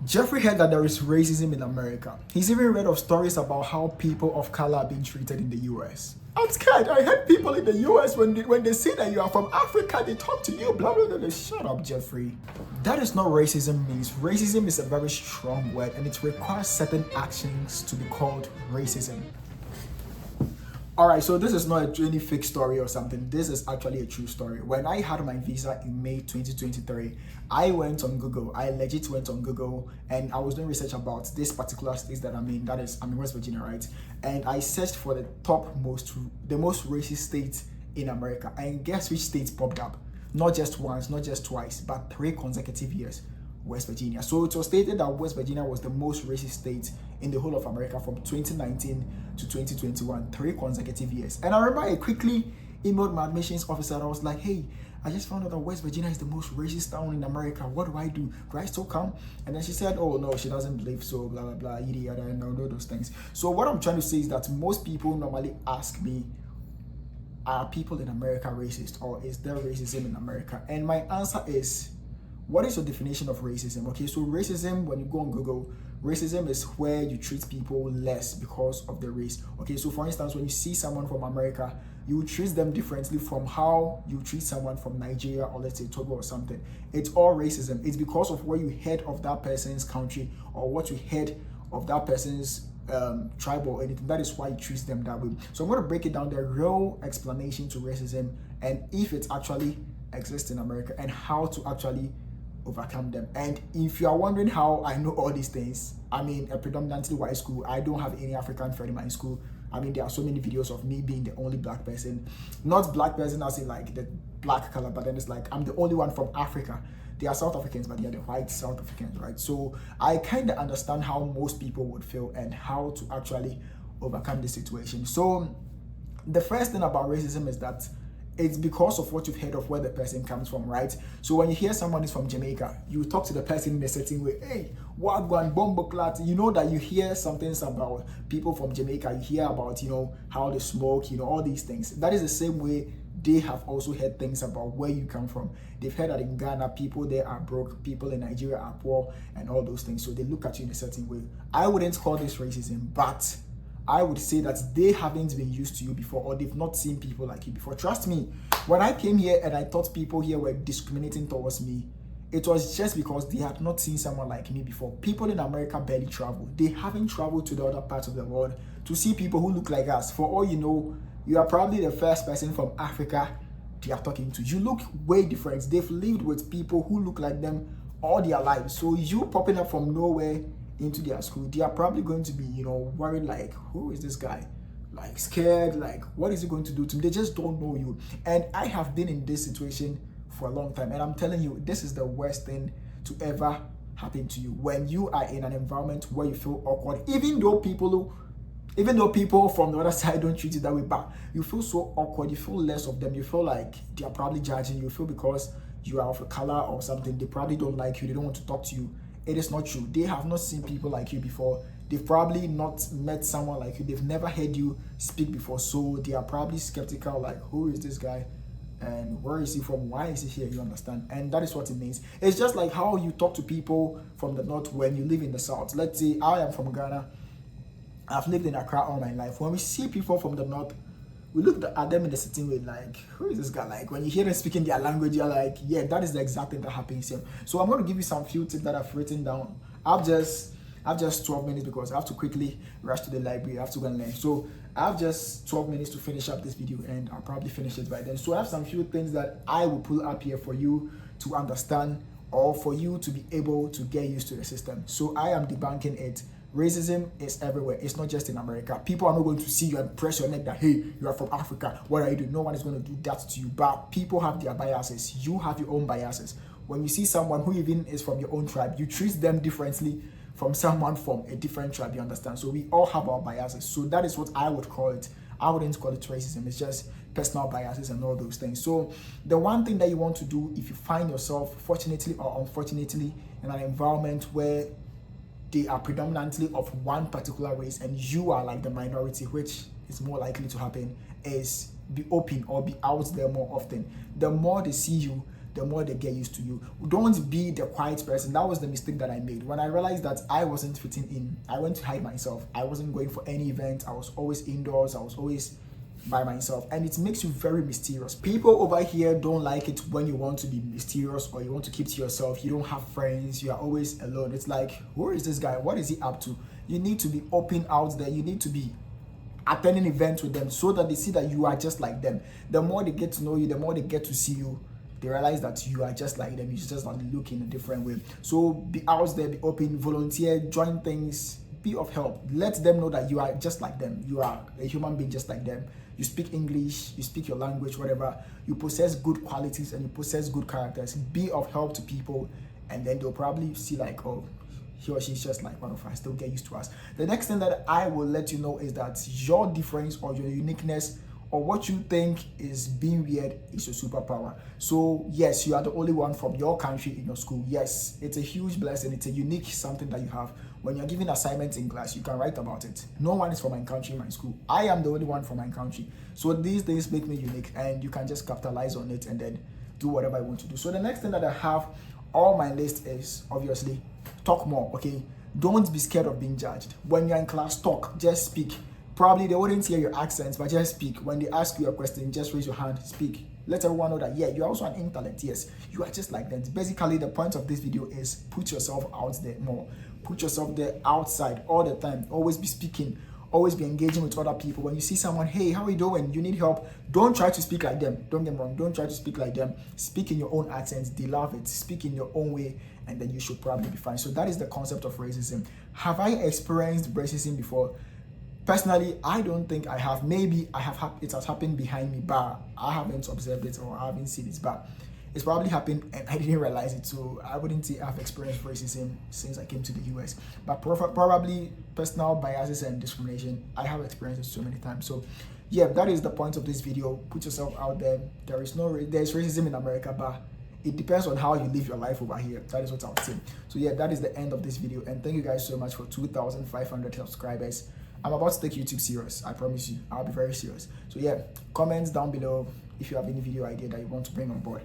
Jeffrey heard that there is racism in America. He's even read of stories about how people of color are being treated in the US. I'm scared. I heard people in the US, when they say that you are from Africa, they talk to you, blah, blah, blah, blah. Shut up, Jeffrey. That is not racism means. Racism is a very strong word and it requires certain actions to be called racism. Alright, so this is not any fake story or something. This is actually a true story. When I had my visa in May 2023, I went on Google. I legit went on Google and I was doing research about this particular state that I'm in. That is, I'm in West Virginia, right? And I searched for the most racist state in America. And guess which state popped up? Not just once, not just twice, but 3 consecutive years. West Virginia. So it was stated that West Virginia was the most racist state in the whole of America from 2019 to 2021, 3 consecutive years. And I remember I quickly emailed my admissions officer and I was like, hey, I just found out that West Virginia is the most racist town in America. What do I do? Do I still come? And then she said, oh no, she doesn't believe so, blah, blah, blah, yada, yada, and all those things. So what I'm trying to say is that most people normally ask me, are people in America racist or is there racism in America? And my answer is, what is your definition of racism? Okay, so racism, when you go on Google, racism is where you treat people less because of their race. Okay, so for instance, when you see someone from America, you treat them differently from how you treat someone from Nigeria or let's say Togo or something. It's all racism. It's because of what you heard of that person's country or what you heard of that person's tribe or anything. That is why you treat them that way. So I'm going to break it down, the real explanation to racism and if it actually exists in America and how to actually overcome them. And if you are wondering how I know all these things, I mean, a predominantly white school. I don't have any African friend in my school. I mean, there are so many videos of me being the only black person. Not black person as in like the black color, but then it's like I'm the only one from Africa. They are South Africans, but they are the white South Africans, right? So I kind of understand how most people would feel and how to actually overcome the situation. So the first thing about racism is that it's because of what you've heard of where the person comes from, right? So when you hear someone is from Jamaica, you talk to the person in a certain way. Hey, wagwan, bombo clat. You know that you hear some things about people from Jamaica. You hear about, how they smoke, all these things. That is the same way they have also heard things about where you come from. They've heard that in Ghana, people there are broke, people in Nigeria are poor, and all those things. So they look at you in a certain way. I wouldn't call this racism, but I would say that they haven't been used to you before or they've not seen people like you before. Trust me, when I came here and I thought people here were discriminating towards me, it was just because they had not seen someone like me before. People in America barely travel. They haven't traveled to the other parts of the world to see people who look like us. For all you know, you are probably the first person from Africa they are talking to. You look way different. They've lived with people who look like them all their lives. So you popping up from nowhere into their school, they are probably going to be, worried like, who is this guy? Like scared, like what is he going to do to me? They just don't know you. And I have been in this situation for a long time. And I'm telling you, this is the worst thing to ever happen to you. When you are in an environment where you feel awkward, even though people from the other side don't treat you that way, but you feel so awkward, you feel less of them, you feel like they are probably judging you, you feel because you are of a color or something, they probably don't like you, they don't want to talk to you. It is not true. They have not seen people like you before. They've probably not met someone like you. They've never heard you speak before. So they are probably skeptical, like, who is this guy? And where is he from? Why is he here? You understand? And that is what it means. It's just like how you talk to people from the north when you live in the south. Let's say I am from Ghana. I've lived in Accra all my life. When we see people from the north, we look at them in a certain way, like, who is this guy? Like, when you hear them speaking their language, you're like, yeah, that is the exact thing that happens here. So I'm going to give you some few tips that I've written down. I've just 12 minutes because I have to quickly rush to the library. I have to go and learn. So I have just 12 minutes to finish up this video and I'll probably finish it by then. So I have some few things that I will pull up here for you to understand or for you to be able to get used to the system. So I am debunking it. Racism is everywhere. It's not just in America. People are not going to see you and press your neck that, hey, you are from Africa. What are you doing? No one is going to do that to you. But people have their biases. You have your own biases. When you see someone who even is from your own tribe, you treat them differently from someone from a different tribe, you understand? So we all have our biases. So that is what I would call it. I wouldn't call it racism. It's just personal biases and all those things. So the one thing that you want to do if you find yourself, fortunately or unfortunately, in an environment where they are predominantly of one particular race and you are like the minority, which is more likely to happen, is be open or be out there more often. The more they see you, the more they get used to you. Don't be the quiet person. That was the mistake that I made. When I realized that I wasn't fitting in, I went to hide myself. I wasn't going for any event. I was always indoors. I was always by myself, and it makes you very mysterious. People over here don't like it when you want to be mysterious or you want to keep to yourself. You don't have friends. You are always alone. It's like, who is this guy? What is he up to? You need to be open out there. You need to be attending events with them so that they see that you are just like them. The more they get to know you, the more they get to see you, they realize that you are just like them. You just not look in a different way. So be out there, be open, volunteer, join things, be of help. Let them know that you are just like them. You are a human being just like them. You speak English, you speak your language, whatever. You possess good qualities and you possess good characters. Be of help to people, and then they'll probably see like, oh, he or she's just like one of us. They'll get used to us. The next thing that I will let you know is that your difference or your uniqueness or what you think is being weird is your superpower. So yes, you are the only one from your country in your school. Yes, it's a huge blessing. It's a unique something that you have. When you're giving assignments in class, you can write about it. No one is from my country in my school. I am the only one from my country. So these things make me unique, and you can just capitalize on it and then do whatever I want to do. So the next thing that I have on my list is obviously talk more, okay? Don't be scared of being judged. When you're in class, talk, just speak. Probably they wouldn't hear your accents, but just speak. When they ask you a question, just raise your hand, speak. Let everyone know that, yeah, you're also an intellect. Yes, you are just like them. Basically, the point of this video is put yourself out there more. Put yourself there outside all the time. Always be speaking. Always be engaging with other people. When you see someone, hey, how are you doing? You need help. Don't try to speak like them. Don't get me wrong. Don't try to speak like them. Speak in your own accent. They love it. Speak in your own way, and then you should probably be fine. So that is the concept of racism. Have I experienced racism before? Personally, I don't think I have. Maybe I have. It has happened behind me, but I haven't observed it or I haven't seen it. But it's probably happened and I didn't realize it. So I wouldn't say I've experienced racism since I came to the US. But probably personal biases and discrimination, I have experienced it so many times. So yeah, that is the point of this video. Put yourself out there. There's racism in America, but it depends on how you live your life over here. That is what I would say. So yeah, that is the end of this video. And thank you guys so much for 2,500 subscribers. I'm about to take YouTube serious. I promise you. I'll be very serious. So yeah, comments down below if you have any video idea that you want to bring on board.